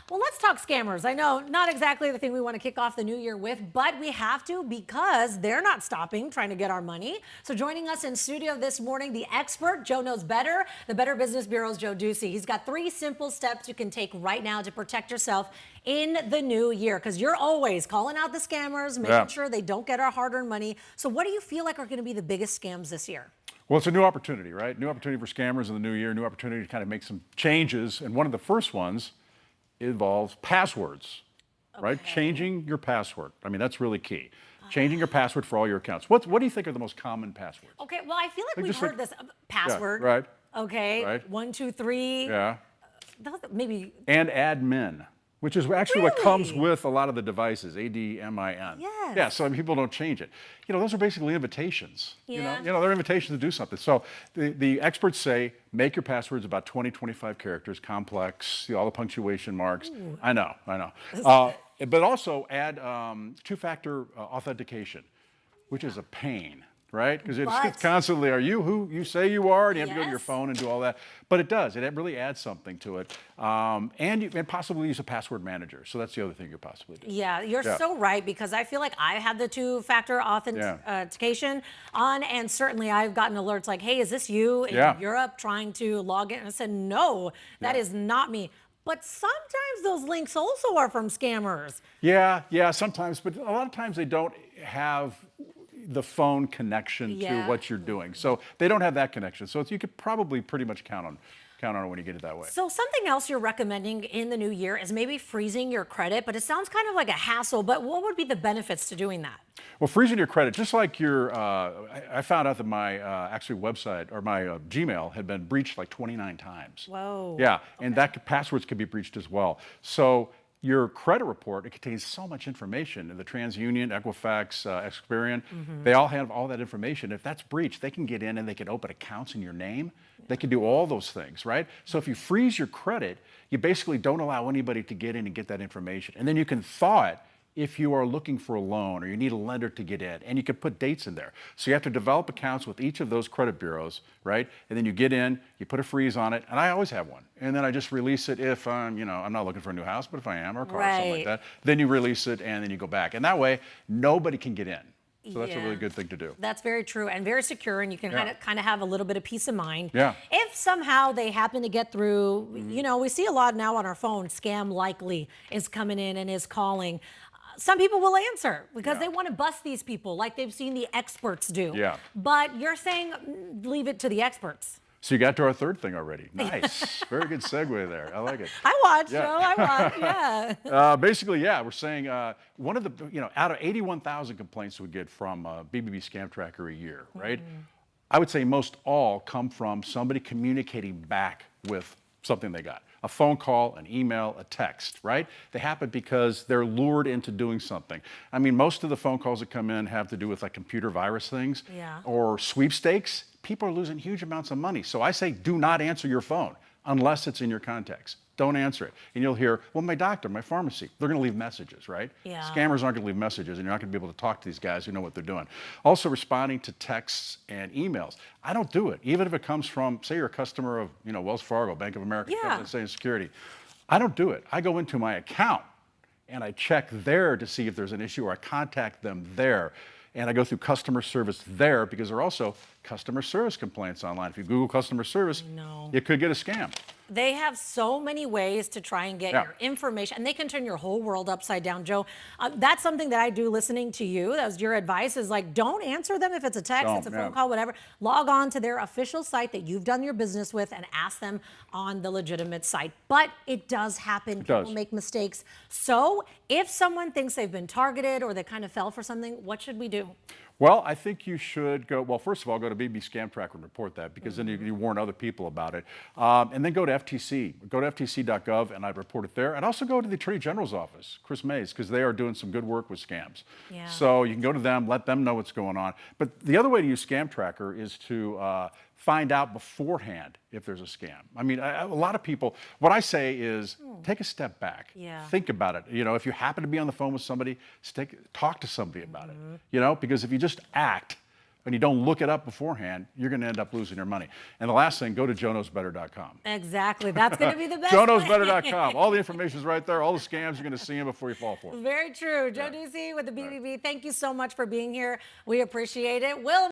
Well, let's talk scammers. I know not exactly the thing we want to kick off the new year with, but we have to because they're not stopping trying to get our money. So joining us in studio this morning, the expert, Joe Knows Better, the Better Business Bureau's Joe Ducey. He's got 3 simple steps you can take right now to protect yourself in the new year, because you're always calling out the scammers, making sure they don't get our hard-earned money. So what do you feel like are going to be the biggest scams this year? Well, it's a new opportunity, right? New opportunity for scammers in the new year, new opportunity to kind of make some changes. And one of the first ones involves passwords, right? Changing your password. I mean, that's really key. Changing your password for all your accounts. What do you think are the most common passwords? Okay, well, I feel like we've heard this password. Yeah, right. Okay, right. 1, 2, 3. Yeah. Maybe. And admin, which is actually what comes with a lot of the devices, ADMIN. Yes. Yeah, so people don't change it. You know, those are basically invitations. Yeah. You know, they're invitations to do something. So the experts say make your passwords about 20, 25 characters, complex, all the punctuation marks. Ooh. I know. But also add two-factor authentication, which is a pain. Right? Because it's constantly, are you who you say you are? And you have to go to your phone and do all that. But it does. It really adds something to it. And possibly use a password manager. So that's the other thing you possibly do. Yeah, you're so right, because I feel like I have the two-factor authentication on, and certainly I've gotten alerts like, hey, is this you in Europe trying to log in? And I said, no, that is not me. But sometimes those links also are from scammers. Yeah, sometimes. But a lot of times they don't have the phone connection to what you're doing. So they don't have that connection. So you could probably pretty much count on it when you get it that way. So something else you're recommending in the new year is maybe freezing your credit, but it sounds kind of like a hassle, but what would be the benefits to doing that? Well, freezing your credit, just like your, I found out that my actually website or my Gmail had been breached like 29 times. Whoa. Yeah, and that passwords could be breached as well. So your credit report, it contains so much information. The TransUnion, Equifax, Experian, they all have all that information. If that's breached, they can get in and they can open accounts in your name. They can do all those things, right? So if you freeze your credit, you basically don't allow anybody to get in and get that information. And then you can thaw it if you are looking for a loan or you need a lender to get in, and you can put dates in there. So you have to develop accounts with each of those credit bureaus, right? And then you get in, you put a freeze on it, and I always have one. And then I just release it if I'm, I'm not looking for a new house, but if I am, or a car, or something like that, then you release it and then you go back. And that way, nobody can get in. So that's a really good thing to do. That's very true and very secure, and you can kind of have a little bit of peace of mind. Yeah. If somehow they happen to get through, we see a lot now on our phone, scam likely is coming in and is calling. Some people will answer because they want to bust these people like they've seen the experts do. Yeah. But you're saying leave it to the experts. So you got to our third thing already. Nice. Very good segue there. I like it. I watch, Joe. I watch, Basically, we're saying one of the, out of 81,000 complaints we get from BBB Scam Tracker a year, right? I would say most all come from somebody communicating back with something they got. A phone call, an email, a text, right? They happen because they're lured into doing something. I mean, most of the phone calls that come in have to do with like computer virus things or sweepstakes. People are losing huge amounts of money. So I say do not answer your phone unless it's in your contacts. Don't answer it. And you'll hear, well, my doctor, my pharmacy, they're going to leave messages, right? Yeah. Scammers aren't going to leave messages, and you're not going to be able to talk to these guys who know what they're doing. Also responding to texts and emails. I don't do it, even if it comes from, say you're a customer of, Wells Fargo, Bank of America, Security. I don't do it. I go into my account and I check there to see if there's an issue, or I contact them there. And I go through customer service there, because there are also customer service complaints online. If you Google customer service, you could get a scam. They have so many ways to try and get your information, and they can turn your whole world upside down, Joe. That's something that I do listening to you. That was your advice, is like, don't answer them if it's a text, it's a phone call, whatever. Log on to their official site that you've done your business with and ask them on the legitimate site. But it does happen. People make mistakes. So if someone thinks they've been targeted or they kind of fell for something, what should we do? Well, I think you should go, well, first of all, go to BB Scam Tracker and report that, because then you warn other people about it. And then go to FTC. Go to FTC.gov and I'd report it there. And also go to the Attorney General's office, Chris Mays, because they are doing some good work with scams. Yeah. So you can go to them, let them know what's going on. But the other way to use Scam Tracker is to find out beforehand if there's a scam. I mean, a lot of people, what I say is take a step back. Think about it. If you happen to be on the phone with somebody, talk to somebody about it. Because if you just act, and you don't look it up beforehand, you're going to end up losing your money. And the last thing, go to joeknowsbetter.com. Exactly. That's going to be the best. joeknowsbetter.com. All the information is right there. All the scams, you're going to see them before you fall for it. Very true. Joe Ducey with the BBB, thank you so much for being here. We appreciate it. Will